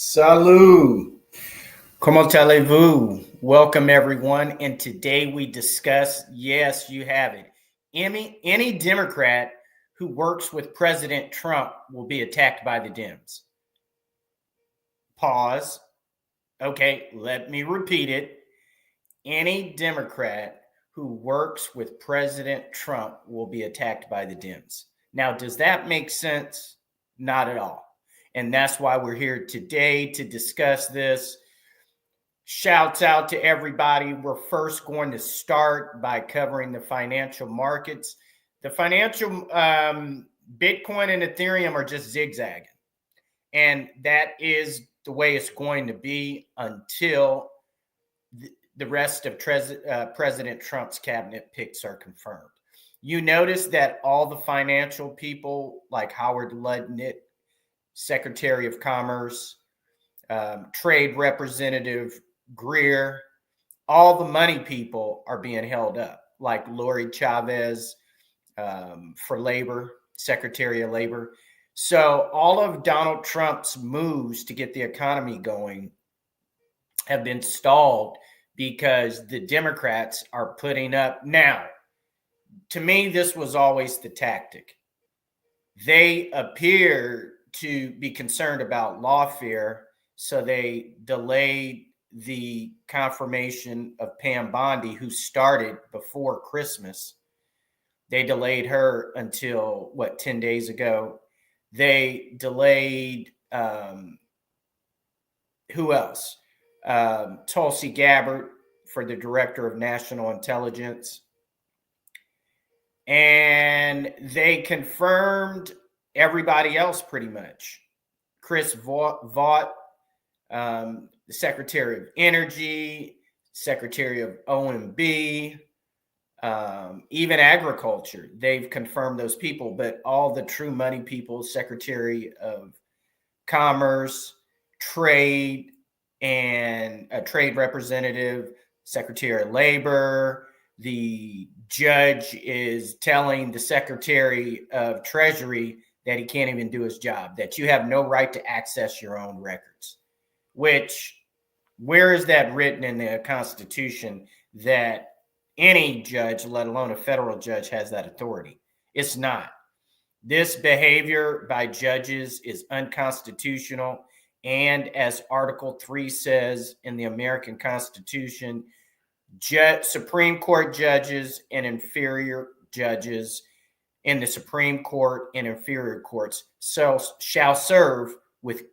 Salut. Comment allez-vous? Welcome, everyone. And today we discuss, yes, you have it. Any Democrat who works with President Trump will be attacked by the Dems. Pause. Okay, let me repeat it. Any Democrat who works with President Trump will be attacked by the Dems. Now, does that make sense? Not at all. And that's why we're here today to discuss this. Shouts out to everybody. We're first going to start by covering the financial markets. The financial Bitcoin and Ethereum are just zigzagging. And that is the way it's going to be until the rest of President Trump's cabinet picks are confirmed. You notice that all the financial people like Howard Lutnick, Secretary of Commerce, Trade Representative Greer, all the money people are being held up, like Lori Chavez for Labor, Secretary of Labor. So all of Donald Trump's moves to get the economy going have been stalled because the Democrats are putting up. Now, to me, this was always the tactic. They appear to be concerned about lawfare, so they delayed the confirmation of Pam Bondi, who started before Christmas. They delayed her until, 10 days ago. They delayed, who else? Tulsi Gabbard for the Director of National Intelligence. And they confirmed everybody else pretty much. Chris Vaught, the Secretary of Energy, Secretary of OMB, even Agriculture. They've confirmed those people, but all the true money people, Secretary of Commerce, Trade, and a Trade Representative, Secretary of Labor. The judge is telling the Secretary of Treasury that he can't even do his job, that you have no right to access your own records. Which, where is that written in the Constitution that any judge, let alone a federal judge, has that authority? It's not. This behavior by judges is unconstitutional. And as Article 3 says in the American Constitution, Supreme Court judges and inferior judges in the Supreme Court and inferior courts shall serve with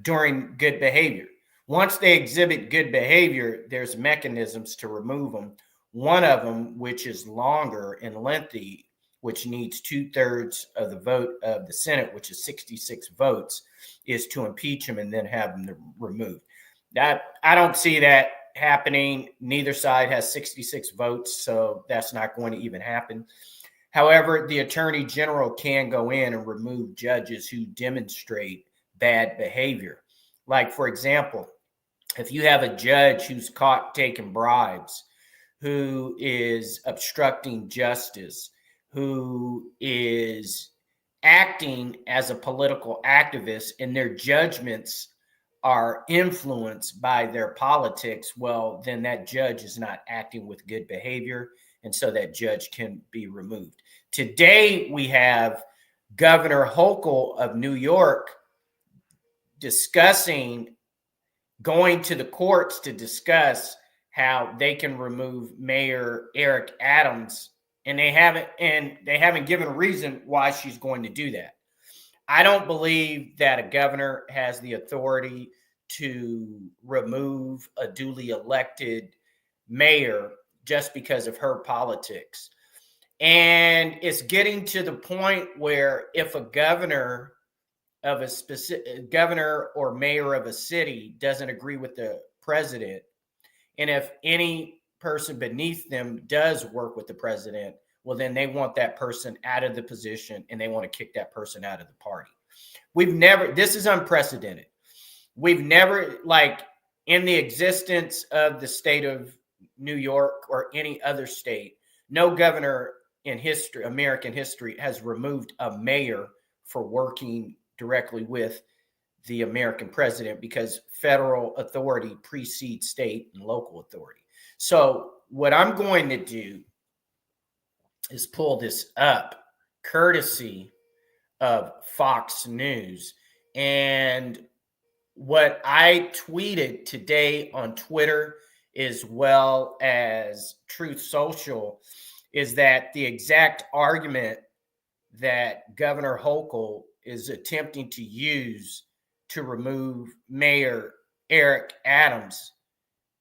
during good behavior. Once they exhibit good behavior, there's mechanisms to remove them. One of them, which is longer and lengthy, which needs 2/3 of the vote of the Senate, which is 66 votes, is to impeach him and then have him removed. That I don't see that happening. Neither side has 66 votes, so that's not going to even happen. However, the Attorney General can go in and remove judges who demonstrate bad behavior. Like, for example, if you have a judge who's caught taking bribes, who is obstructing justice, who is acting as a political activist, and their judgments are influenced by their politics, well, then that judge is not acting with good behavior, and so that judge can be removed. Today, we have Governor Hochul of New York going to the courts to discuss how they can remove Mayor Eric Adams, and they haven't given a reason why she's going to do that. I don't believe that a governor has the authority to remove a duly elected mayor just because of her politics. And it's getting to the point where if a governor of a specific governor or mayor of a city doesn't agree with the president, and if any person beneath them does work with the president, well, then they want that person out of the position and they want to kick that person out of the party. This is unprecedented. We've never, like, in the existence of the state of New York or any other state, no governor in history, American history, has removed a mayor for working directly with the American president because federal authority precedes state and local authority. So what I'm going to do is pull this up courtesy of Fox News. And what I tweeted today on Twitter, as well as Truth Social, is that the exact argument that Governor Hochul is attempting to use to remove Mayor Eric Adams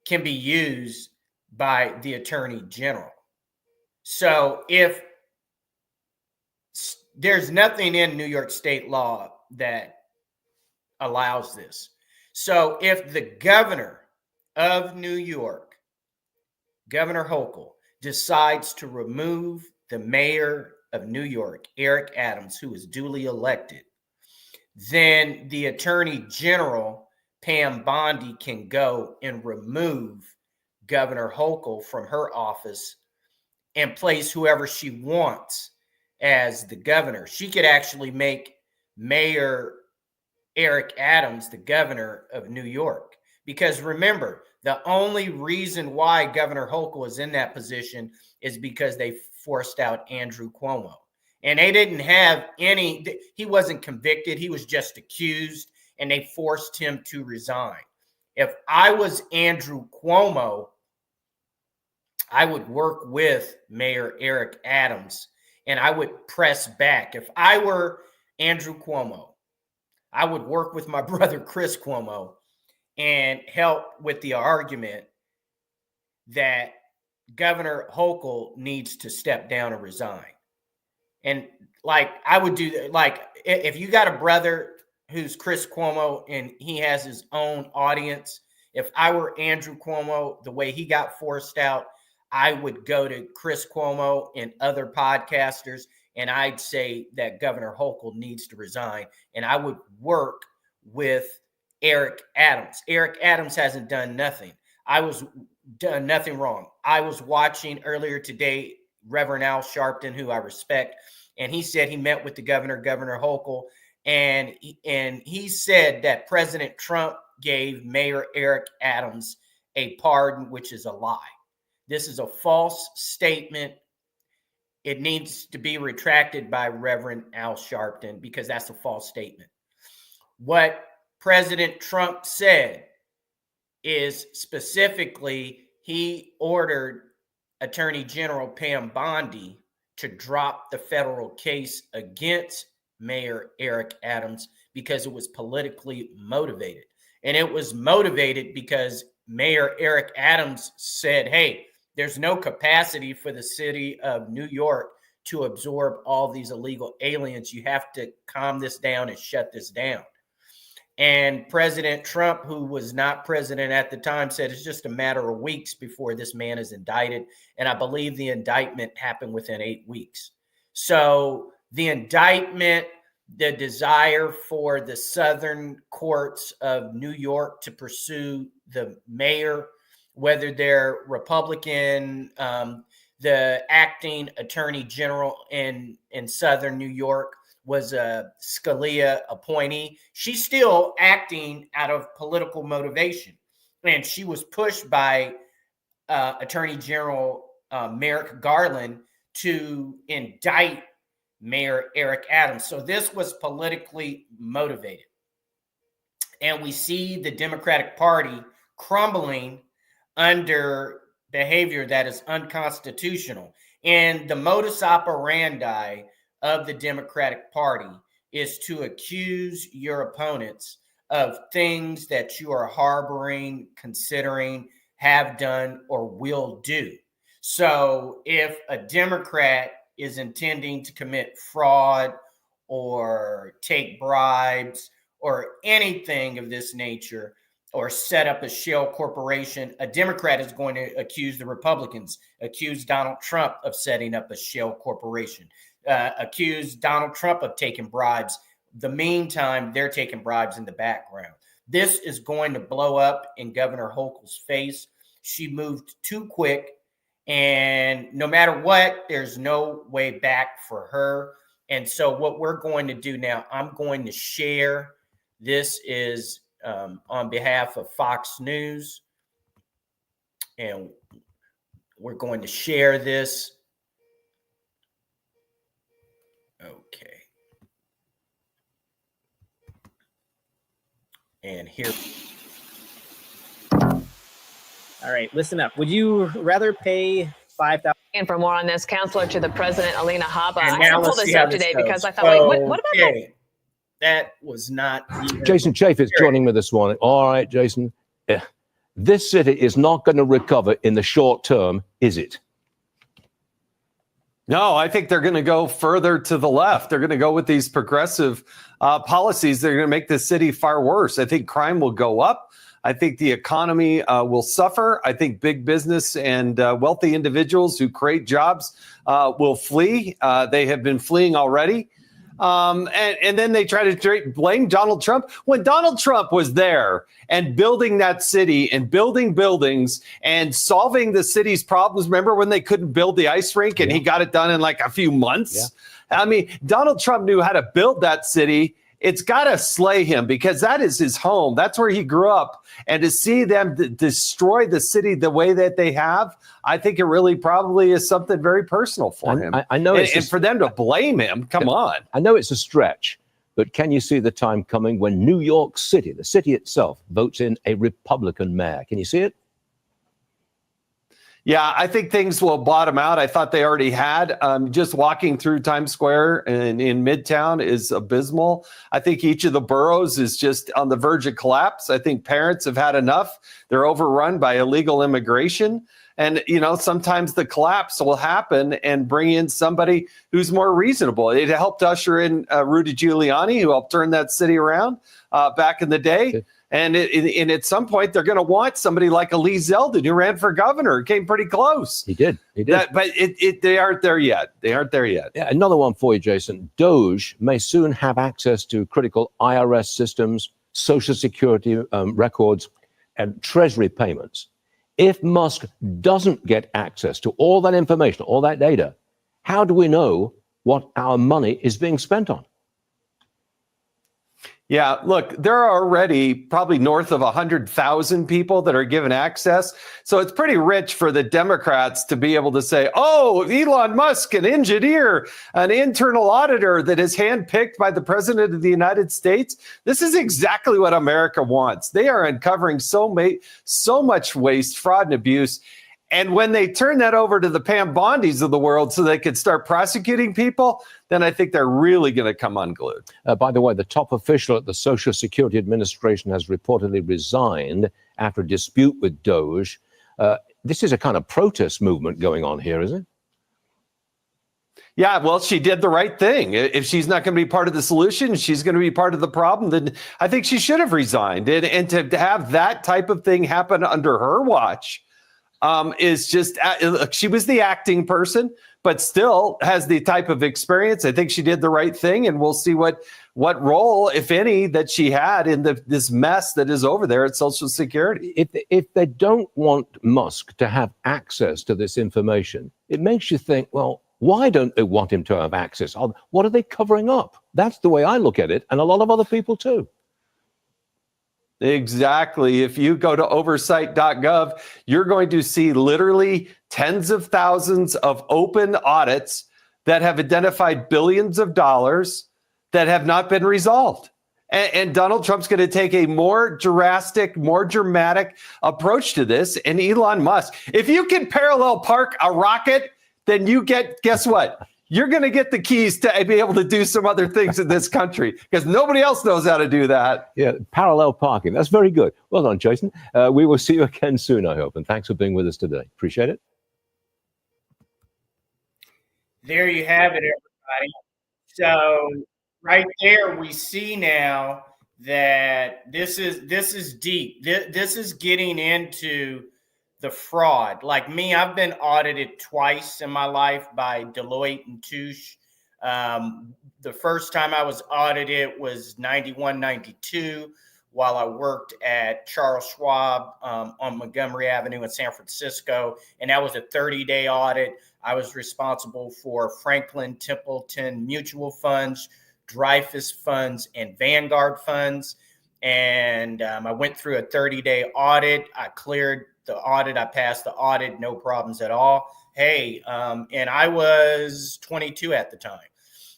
can be used by the Attorney General. So if there's nothing in New York state law that allows this. So if the governor of New York, Governor Hochul, decides to remove the mayor of New York, Eric Adams, who is duly elected, then the Attorney General, Pam Bondi, can go and remove Governor Hochul from her office and place whoever she wants as the governor. She could actually make Mayor Eric Adams the governor of New York. Because remember, the only reason why Governor Hochul is in that position is because they forced out Andrew Cuomo. And they didn't have he wasn't convicted. He was just accused, and they forced him to resign. If I was Andrew Cuomo, I would work with Mayor Eric Adams, and I would press back. If I were Andrew Cuomo, I would work with my brother Chris Cuomo and help with the argument that Governor Hochul needs to step down and resign. And like I would do, like if you got a brother who's Chris Cuomo and he has his own audience, if I were Andrew Cuomo, the way he got forced out, I would go to Chris Cuomo and other podcasters, and I'd say that Governor Hochul needs to resign, and I would work with Eric Adams. Eric Adams hasn't done nothing. Done nothing wrong. I was watching earlier today Reverend Al Sharpton, who I respect, and he said he met with the governor, Governor Hochul, and he said that President Trump gave Mayor Eric Adams a pardon, which is a lie. This is a false statement. It needs to be retracted by Reverend Al Sharpton because that's a false statement. What President Trump said is specifically he ordered Attorney General Pam Bondi to drop the federal case against Mayor Eric Adams because it was politically motivated. And it was motivated because Mayor Eric Adams said, hey, there's no capacity for the city of New York to absorb all these illegal aliens. You have to calm this down and shut this down. And President Trump, who was not president at the time, said it's just a matter of weeks before this man is indicted. And I believe the indictment happened within 8 weeks. So the indictment, the desire for the southern courts of New York to pursue the mayor, whether they're Republican, the acting attorney general in southern New York was a Scalia appointee. She's still acting out of political motivation. And she was pushed by Attorney General Merrick Garland to indict Mayor Eric Adams. So this was politically motivated. And we see the Democratic Party crumbling under behavior that is unconstitutional. And the modus operandi of the Democratic Party is to accuse your opponents of things that you are harboring, considering, have done, or will do. So if a Democrat is intending to commit fraud or take bribes or anything of this nature, or set up a shell corporation, a Democrat is going to accuse the Republicans, accuse Donald Trump of setting up a shell corporation, accuse Donald Trump of taking bribes. The meantime, they're taking bribes in the background. This is going to blow up in Governor Hochul's face. She moved too quick, and no matter what, there's no way back for her. And so what we're going to do now, I'm going to share This is on behalf of Fox News, and we're going to share this. Okay. And here. All right, listen up. Would you rather pay $5,000? And for more on this, counselor to the president, Alina Habba. And I now pulled let's this see how up this today goes. because I thought, wait, what about that? Okay. That was not even Jason Chaffetz joining me this morning. All right, Jason. This city is not going to recover in the short term, is it? No, I think they're going to go further to the left. They're going to go with these progressive policies. They're going to make the city far worse. I think crime will go up. I think the economy will suffer. I think big business and wealthy individuals who create jobs will flee. They have been fleeing already. And then they try to blame Donald Trump when Donald Trump was there and building that city and building buildings and solving the city's problems. Remember when they couldn't build the ice rink and he got it done in like a few months? Yeah. I mean, Donald Trump knew how to build that city. It's got to slay him because that is his home. That's where he grew up. And to see them destroy the city the way that they have, I think it really probably is something very personal for him. I know, and for them to blame him, come on. I know it's a stretch, but can you see the time coming when New York City, the city itself, votes in a Republican mayor? Can you see it? Yeah, I think things will bottom out. I thought they already had. Just walking through Times Square and in Midtown is abysmal. I think each of the boroughs is just on the verge of collapse. I think parents have had enough. They're overrun by illegal immigration. And, you know, sometimes the collapse will happen and bring in somebody who's more reasonable. It helped usher in Rudy Giuliani, who helped turn that city around back in the day. Okay. And at some point, they're going to want somebody like a Lee Zeldin, who ran for governor. Came pretty close. He did. But they aren't there yet. Yeah, another one for you, Jason. DOJ may soon have access to critical IRS systems, Social Security records, and Treasury payments. If Musk doesn't get access to all that information, all that data, how do we know what our money is being spent on? Yeah, look, there are already probably north of 100,000 people that are given access. So it's pretty rich for the Democrats to be able to say, oh, Elon Musk, an engineer, an internal auditor that is handpicked by the president of the United States. This is exactly what America wants. They are uncovering so much waste, fraud, and abuse. And when they turn that over to the Pam Bondis of the world so they could start prosecuting people, then I think they're really going to come unglued. By the way, the top official at the Social Security Administration has reportedly resigned after a dispute with DOJ. This is a kind of protest movement going on here, isn't it? Yeah, well, she did the right thing. If she's not going to be part of the solution, she's going to be part of the problem, then I think she should have resigned. And to have that type of thing happen under her watch is just, she was the acting person, but still has the type of experience. I think she did the right thing, and we'll see what role, if any, that she had in this mess that is over there at Social Security. If they don't want Musk to have access to this information, it makes you think, well, why don't they want him to have access? What are they covering up? That's the way I look at it, and a lot of other people too. Exactly. If you go to oversight.gov, you're going to see literally tens of thousands of open audits that have identified billions of dollars that have not been resolved. And Donald Trump's going to take a more drastic, more dramatic approach to this. And Elon Musk, if you can parallel park a rocket, then you guess what? You're going to get the keys to be able to do some other things in this country because nobody else knows how to do that. Yeah, parallel parking. That's very good. Well done, Jason. We will see you again soon, I hope. And thanks for being with us today. Appreciate it. There you have it, everybody. So right there, we see now that this is deep. This is getting into the fraud. Like me, I've been audited twice in my life by Deloitte and Touche. The first time I was audited was 91, 92 while I worked at Charles Schwab on Montgomery Avenue in San Francisco. And that was a 30-day audit. I was responsible for Franklin Templeton mutual funds, Dreyfus funds, and Vanguard funds. And I went through a 30-day audit. I cleared the audit. I passed the audit, no problems at all. Hey, and I was 22 at the time.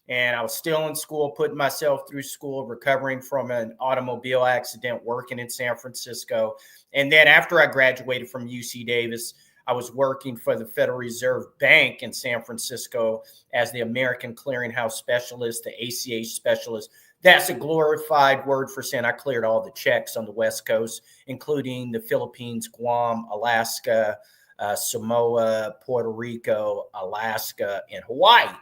And I was still in school, putting myself through school, recovering from an automobile accident, working in San Francisco. And then after I graduated from UC Davis, I was working for the Federal Reserve Bank in San Francisco as the American Clearinghouse Specialist, the ACH Specialist. That's a glorified word for saying I cleared all the checks on the West Coast, including the Philippines, Guam, Alaska, Samoa, Puerto Rico, Alaska, and Hawaii.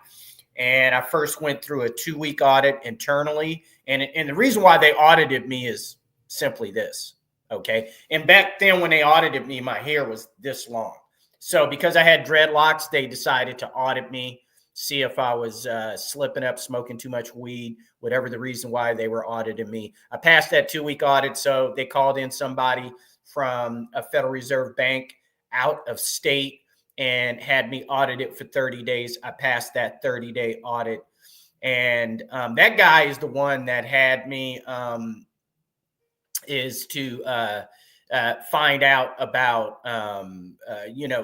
And I first went through a 2-week audit internally. And the reason why they audited me is simply this. Okay. And back then when they audited me, my hair was this long. So because I had dreadlocks, they decided to audit me, see if I was slipping up, smoking too much weed, whatever the reason why they were auditing me. I passed that 2-week audit. So they called in somebody from a Federal Reserve Bank out of state and had me audited for 30 days. I passed that 30-day audit. And that guy is the one that had me find out about,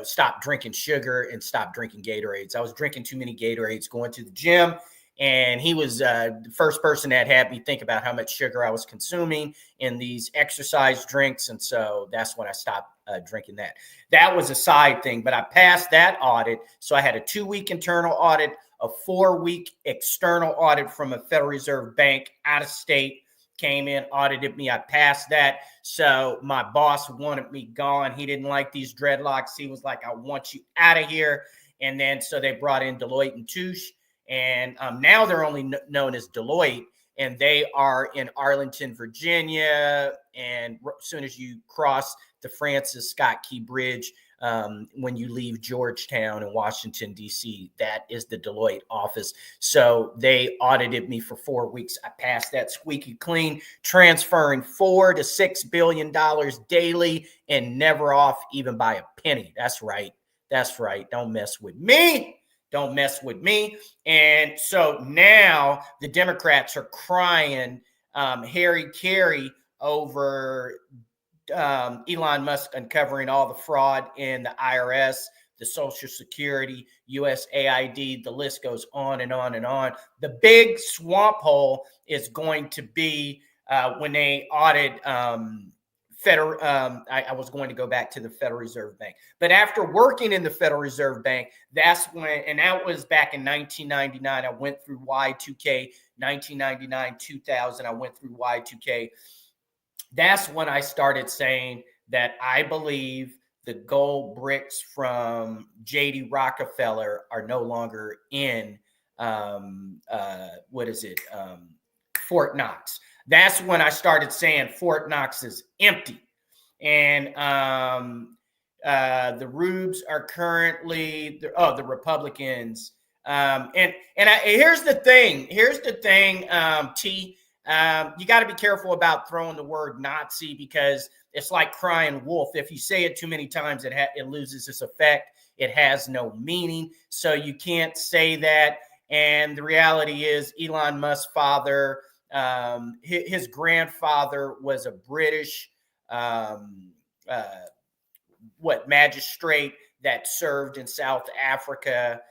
stop drinking sugar and stop drinking Gatorades. I was drinking too many Gatorades, going to the gym. And he was the first person that had me think about how much sugar I was consuming in these exercise drinks. And so that's when I stopped drinking that. That was a side thing, but I passed that audit. So I had a 2-week internal audit, a 4-week external audit from a Federal Reserve Bank out of state, came in, audited me. I passed that. So my boss wanted me gone. He didn't like these dreadlocks. He was like, I want you out of here. And then so they brought in Deloitte and Touche. And now they're only known as Deloitte, and they are in Arlington, Virginia. And as soon as you cross the Francis Scott Key Bridge, when you leave Georgetown in Washington, D.C., that is the Deloitte office. So they audited me for 4 weeks. I passed that squeaky clean, transferring $4 to $6 billion daily and never off even by a penny. That's right. That's right. Don't mess with me. Don't mess with me. And so now the Democrats are crying Harry over Elon Musk uncovering all the fraud in the IRS, the Social Security, USAID, the list goes on and on and on. The big swamp hole is going to be when they audit I was going to go back to the Federal Reserve Bank. But after working in the Federal Reserve Bank, that's when, and that was back in 1999. I went through Y2K, 1999, 2000. I went through Y2K. That's when I started saying that I believe the gold bricks from J.D. Rockefeller are no longer in, Fort Knox. That's when I started saying Fort Knox is empty. And the Rubes are currently, the Republicans. Here's the thing, T. You got to be careful about throwing the word Nazi because it's like crying wolf. If you say it too many times, it loses its effect. It has no meaning. So you can't say that. And the reality is Elon Musk's father, his grandfather was a British magistrate that served in South Africa.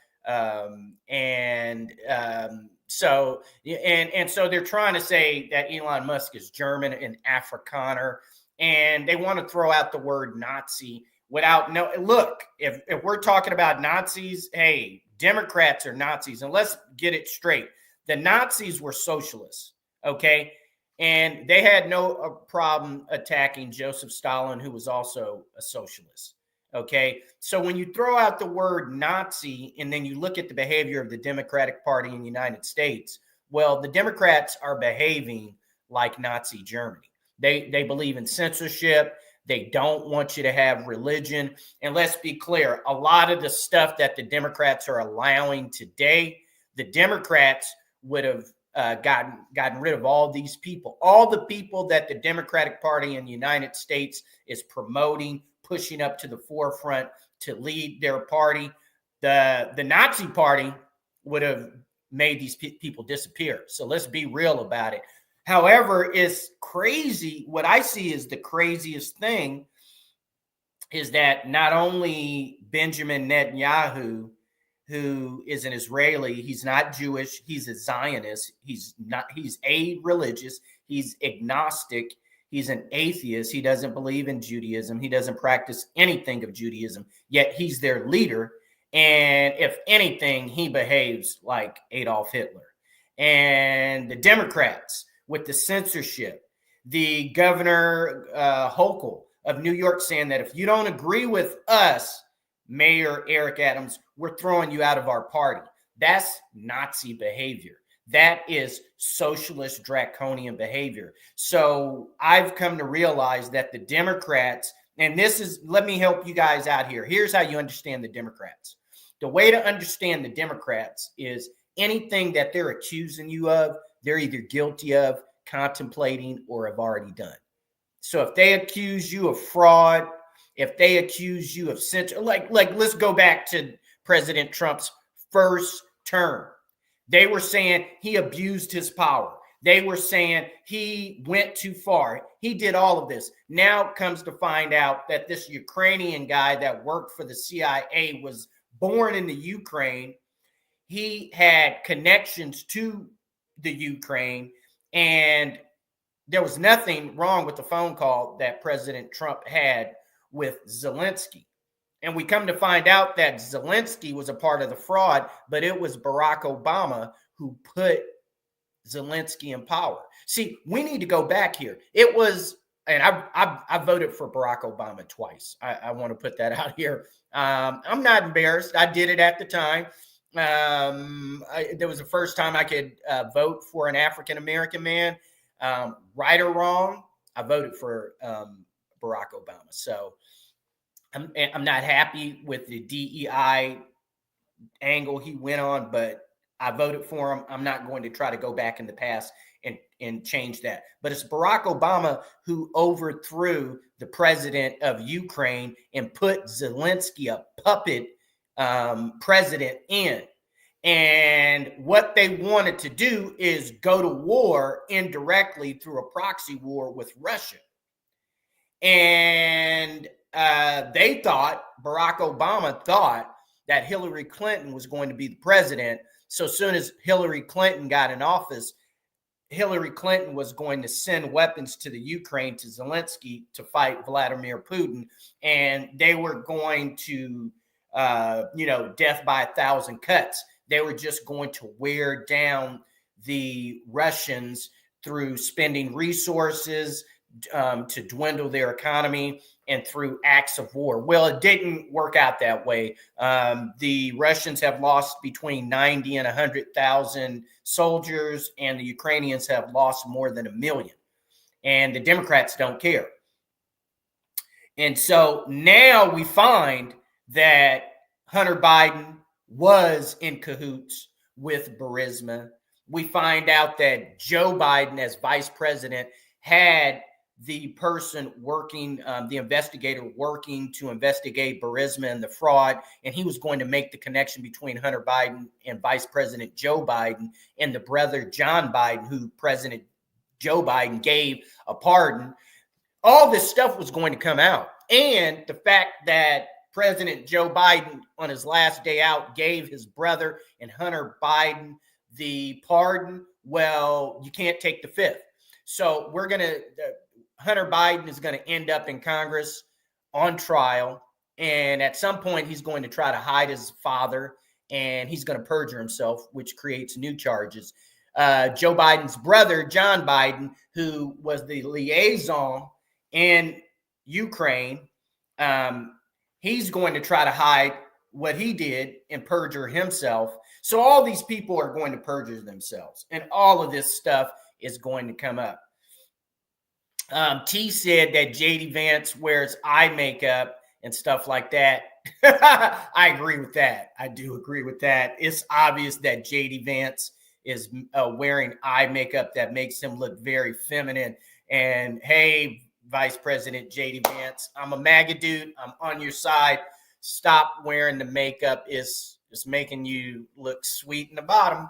So they're trying to say that Elon Musk is German and Afrikaner, and they want to throw out the word Nazi without look, if we're talking about Nazis, hey, Democrats are Nazis. And let's get it straight. The Nazis were socialists. Okay. And they had no problem attacking Joseph Stalin, who was also a socialist. Okay. So when you throw out the word Nazi and then you look at the behavior of the Democratic Party in the United States, well, the Democrats are behaving like Nazi Germany. They believe in censorship. They don't want you to have religion. And let's be clear, a lot of the stuff that the Democrats are allowing today, the Democrats would have gotten rid of all these people, all the people that the Democratic Party in the United States is promoting, pushing up to the forefront to lead their party. The Nazi Party would have made these people disappear. So let's be real about it. However, it's crazy. What I see is the craziest thing is that not only Benjamin Netanyahu, who is an Israeli, he's not Jewish, he's a Zionist, he's a-religious, he's agnostic, he's an atheist, he doesn't believe in Judaism, he doesn't practice anything of Judaism, yet he's their leader. And if anything, he behaves like Adolf Hitler. And the Democrats with the censorship, the governor Hochul of New York saying that if you don't agree with us, Mayor Eric Adams, we're throwing you out of our party. That's Nazi behavior. That is socialist draconian behavior. So I've come to realize that the Democrats, and this is, let me help you guys out here. Here's how you understand the Democrats. The way to understand the Democrats is anything that they're accusing you of, they're either guilty of, contemplating, or have already done. So if they accuse you of fraud, if they accuse you of censure, like let's go back to President Trump's first term. They were saying he abused his power. They were saying he went too far. He did all of this. Now comes to find out that this Ukrainian guy that worked for the CIA was born in the Ukraine. He had connections to the Ukraine, and there was nothing wrong with the phone call that President Trump had with Zelensky. And we come to find out that Zelensky was a part of the fraud, but it was Barack Obama who put Zelensky in power. See, we need to go back here. It was, and I voted for Barack Obama twice. I want to put that out here. I'm not embarrassed. I did it at the time. There was the first time I could vote for an African-American man. Right or wrong, I voted for Barack Obama. So I'm not happy with the DEI angle he went on, but I voted for him. I'm not going to try to go back in the past and change that. But it's Barack Obama who overthrew the president of Ukraine and put Zelensky, a puppet president, in. And what they wanted to do is go to war indirectly through a proxy war with Russia. And they thought, Barack Obama thought, that Hillary Clinton was going to be the president. So as soon as Hillary Clinton got in office, Hillary Clinton was going to send weapons to the Ukraine, to Zelensky, to fight Vladimir Putin. And they were going to, death by 1,000 cuts. They were just going to wear down the Russians through spending resources to dwindle their economy and through acts of war. Well, it didn't work out that way. The Russians have lost between 90 and 100,000 soldiers, and the Ukrainians have lost more than 1 million. And the Democrats don't care. And so now we find that Hunter Biden was in cahoots with Burisma. We find out that Joe Biden, as vice president, had the person working, the investigator working to investigate Burisma and the fraud, and he was going to make the connection between Hunter Biden and Vice President Joe Biden and the brother John Biden, who President Joe Biden gave a pardon. All this stuff was going to come out. And the fact that President Joe Biden, on his last day out, gave his brother and Hunter Biden the pardon, well, you can't take the fifth. So we're going to, Hunter Biden is going to end up in Congress on trial. And at some point, he's going to try to hide his father, and he's going to perjure himself, which creates new charges. Joe Biden's brother, John Biden, who was the liaison in Ukraine, he's going to try to hide what he did and perjure himself. So all these people are going to perjure themselves, and all of this stuff is going to come up. T said that JD Vance wears eye makeup and stuff like that. I agree with that. I do agree with that. It's obvious that JD Vance is wearing eye makeup that makes him look very feminine. And hey, Vice President JD Vance, I'm a MAGA dude. I'm on your side. Stop wearing the makeup. It's making you look sweet in the bottom.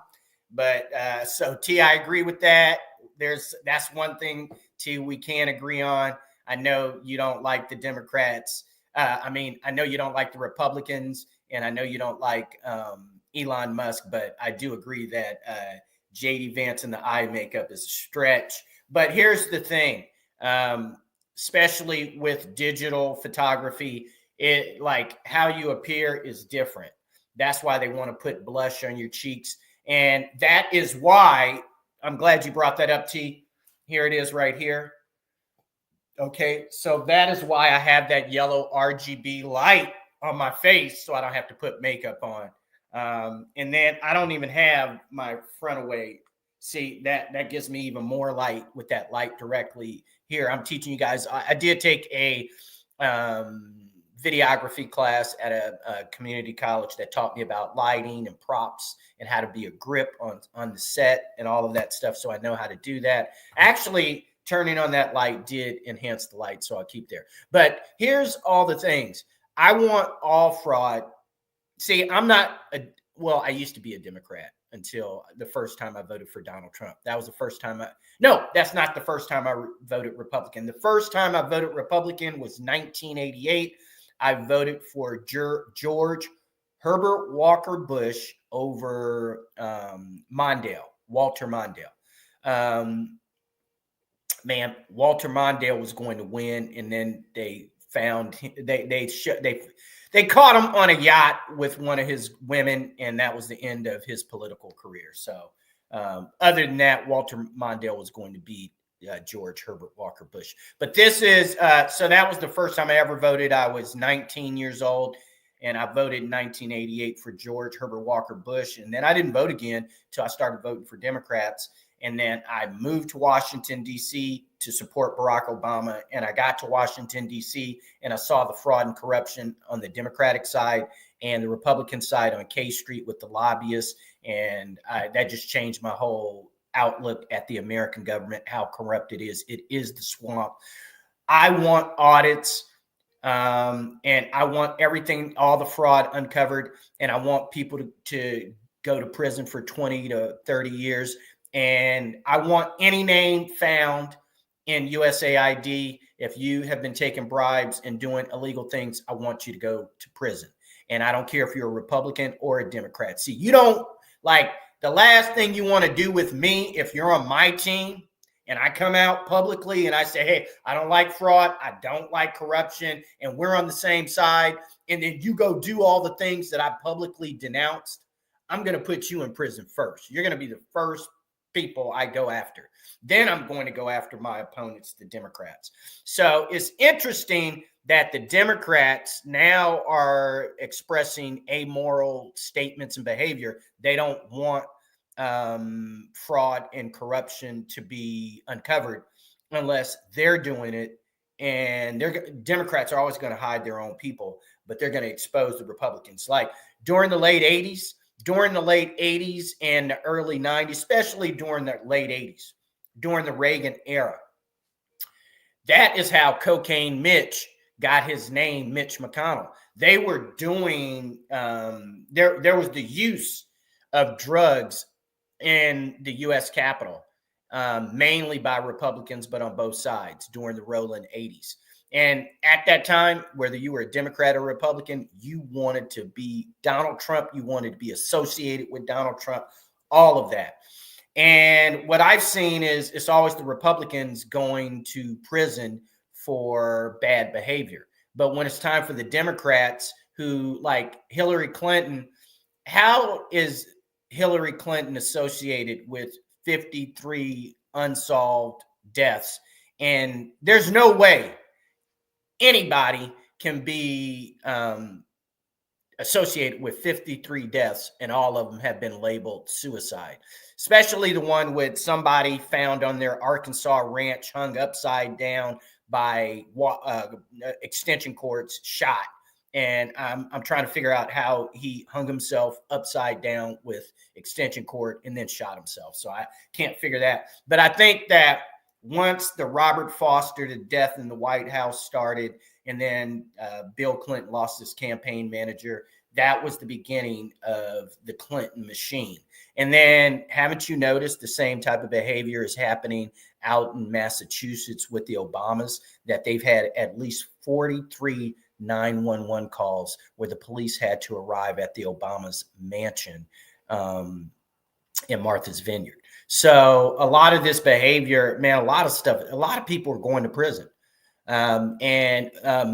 But so T, I agree with that. that's one thing too we can't agree on. I know you don't like the Democrats. I know you don't like the Republicans, and I know you don't like Elon Musk, but I do agree that JD Vance and the eye makeup is a stretch. But here's the thing, especially with digital photography, it like how you appear is different. That's why they want to put blush on your cheeks. And that is why I'm glad you brought that up, T. Here it is right here. Okay, so that is why I have that yellow RGB light on my face so I don't have to put makeup on. And then I don't even have my front away. See, that gives me even more light with that light directly here. I'm teaching you guys. I did take a videography class at a community college that taught me about lighting and props and how to be a grip on the set and all of that stuff. So I know how to do that. Actually, turning on that light did enhance the light, so I'll keep there. But here's all the things. I want all fraud. See, I used to be a Democrat until the first time I voted for Donald Trump. That was the first time no, that's not the first time I voted Republican. The first time I voted Republican was 1988. I voted for George Herbert Walker Bush over Walter Mondale. Man, Walter Mondale was going to win, and then they found they caught him on a yacht with one of his women, and that was the end of his political career. So, other than that, Walter Mondale was going to beat George Herbert Walker Bush. But this is so that was the first time I ever voted. I was 19 years old, and I voted in 1988 for George Herbert Walker Bush, and then I didn't vote again until I started voting for Democrats. And then I moved to Washington, D.C. to support Barack Obama. And I got to Washington, D.C., and I saw the fraud and corruption on the Democratic side and the Republican side on K Street with the lobbyists. And that just changed my whole outlook at the American government, how corrupt it is. It is the swamp. I want audits, and I want everything, all the fraud uncovered. And I want people to go to prison for 20 to 30 years. And I want any name found in USAID. If you have been taking bribes and doing illegal things, I want you to go to prison. And I don't care if you're a Republican or a Democrat. See, you don't like the last thing you want to do with me if you're on my team and I come out publicly and I say, hey, I don't like fraud, I don't like corruption, and we're on the same side. And then you go do all the things that I publicly denounced. I'm going to put you in prison first. You're going to be the first people I go after. Then I'm going to go after my opponents, the Democrats. So it's interesting that the Democrats now are expressing amoral statements and behavior. They don't want fraud and corruption to be uncovered unless they're doing it. And Democrats are always going to hide their own people, but they're going to expose the Republicans. Like during the late 80s and the early 90s, especially during the late 80s, during the Reagan era. That is how Cocaine Mitch got his name, Mitch McConnell. They were doing, there was the use of drugs in the U.S. Capitol, mainly by Republicans, but on both sides during the rolling 80s. And at that time, whether you were a Democrat or Republican, you wanted to be Donald Trump. You wanted to be associated with Donald Trump, all of that. And what I've seen is it's always the Republicans going to prison for bad behavior. But when it's time for the Democrats who, like Hillary Clinton, how is Hillary Clinton associated with 53 unsolved deaths? And there's no way anybody can be associated with 53 deaths and all of them have been labeled suicide, especially the one with somebody found on their Arkansas ranch hung upside down by extension cords, shot. And I'm trying to figure out how he hung himself upside down with extension cord and then shot himself. So I can't figure that. But I think that once the Robert Foster to death in the White House started, and then Bill Clinton lost his campaign manager, that was the beginning of the Clinton machine. And then haven't you noticed the same type of behavior is happening out in Massachusetts with the Obamas, that they've had at least 43 911 calls where the police had to arrive at the Obama's mansion in Martha's Vineyard. So a lot of this behavior, man, a lot of people are going to prison. And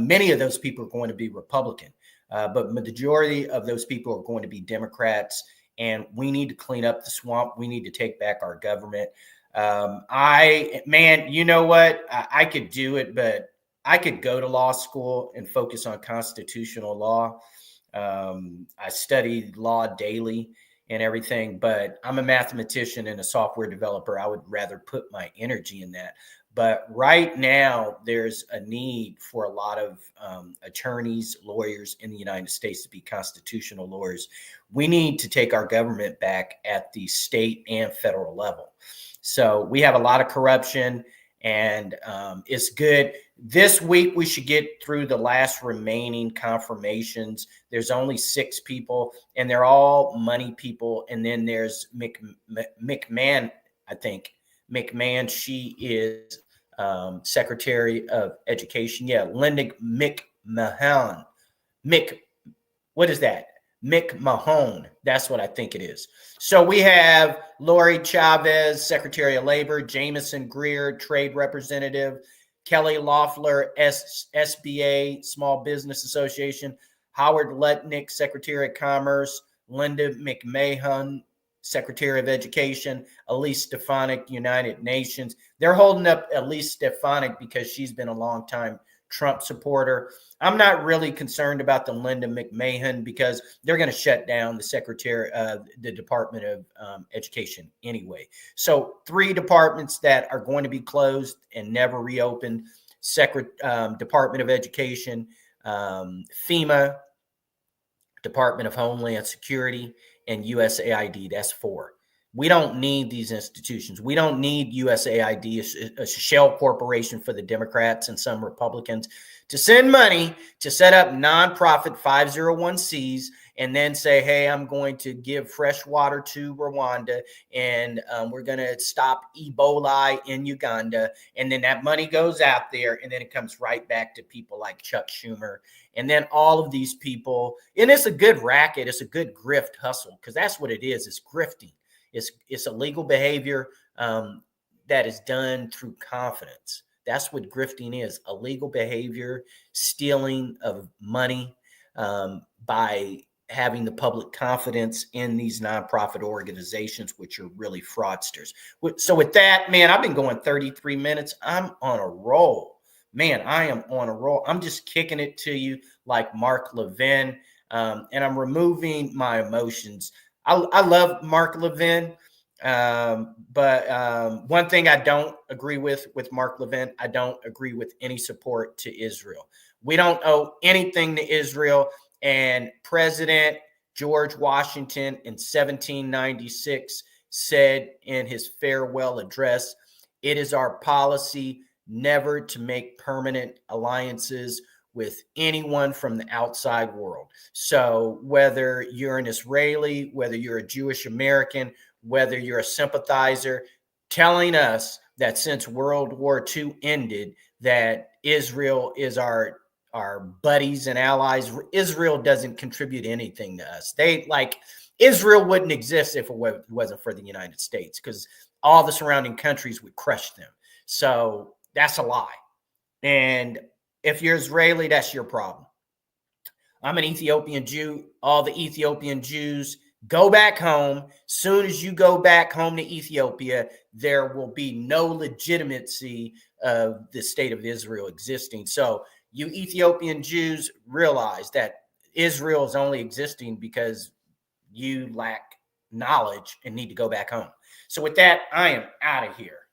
many of those people are going to be Republican. But the majority of those people are going to be Democrats. And we need to clean up the swamp. We need to take back our government. You know what? I could do it, but I could go to law school and focus on constitutional law. I study law daily and everything, but I'm a mathematician and a software developer. I would rather put my energy in that. But right now, there's a need for a lot of attorneys, lawyers in the United States to be constitutional lawyers. We need to take our government back at the state and federal level. So we have a lot of corruption, and it's good. This week, we should get through the last remaining confirmations. There's only 6 people, and they're all money people. And then there's McMahon, I think. McMahon, she is Secretary of Education. Yeah, Linda McMahon. What is that? McMahon. That's what I think it is. So we have Lori Chavez, Secretary of Labor, Jamison Greer, Trade Representative, Kelly Loeffler, SBA, Small Business Association, Howard Lutnick, Secretary of Commerce, Linda McMahon, Secretary of Education, Elise Stefanik, United Nations. They're holding up Elise Stefanik because she's been a long time Trump supporter. I'm not really concerned about the Linda McMahon because they're going to shut down the Secretary of the Department of Education anyway. So 3 departments that are going to be closed and never reopened: Department of Education, FEMA, Department of Homeland Security, and USAID. That's 4. We don't need these institutions. We don't need USAID, a shell corporation for the Democrats and some Republicans, to send money to set up nonprofit 501Cs and then say, hey, I'm going to give fresh water to Rwanda, and we're going to stop Ebola in Uganda. And then that money goes out there, and then it comes right back to people like Chuck Schumer. And then all of these people, and it's a good racket. It's a good grift hustle, because that's what it is. It's grifting. It's illegal behavior that is done through confidence. That's what grifting is: illegal behavior, stealing of money by having the public confidence in these nonprofit organizations, which are really fraudsters. So with that, man, I've been going 33 minutes. I'm on a roll. Man, I am on a roll. I'm just kicking it to you like Mark Levin, and I'm removing my emotions. I love Mark Levin, but one thing I don't agree with Mark Levin, I don't agree with any support to Israel. We don't owe anything to Israel. And President George Washington in 1796 said in his farewell address, "It is our policy never to make permanent alliances with anyone from the outside world." So whether you're an Israeli, whether you're a Jewish American, whether you're a sympathizer, telling us that since World War II ended, that Israel is our buddies and allies. Israel doesn't contribute anything to us. Israel wouldn't exist if it wasn't for the United States, because all the surrounding countries would crush them. So that's a lie. And if you're Israeli, that's your problem. I'm an Ethiopian Jew. All the Ethiopian Jews, go back home. Soon as you go back home to Ethiopia, there will be no legitimacy of the state of Israel existing. So you Ethiopian Jews, realize that Israel is only existing because you lack knowledge and need to go back home. So with that, I am out of here.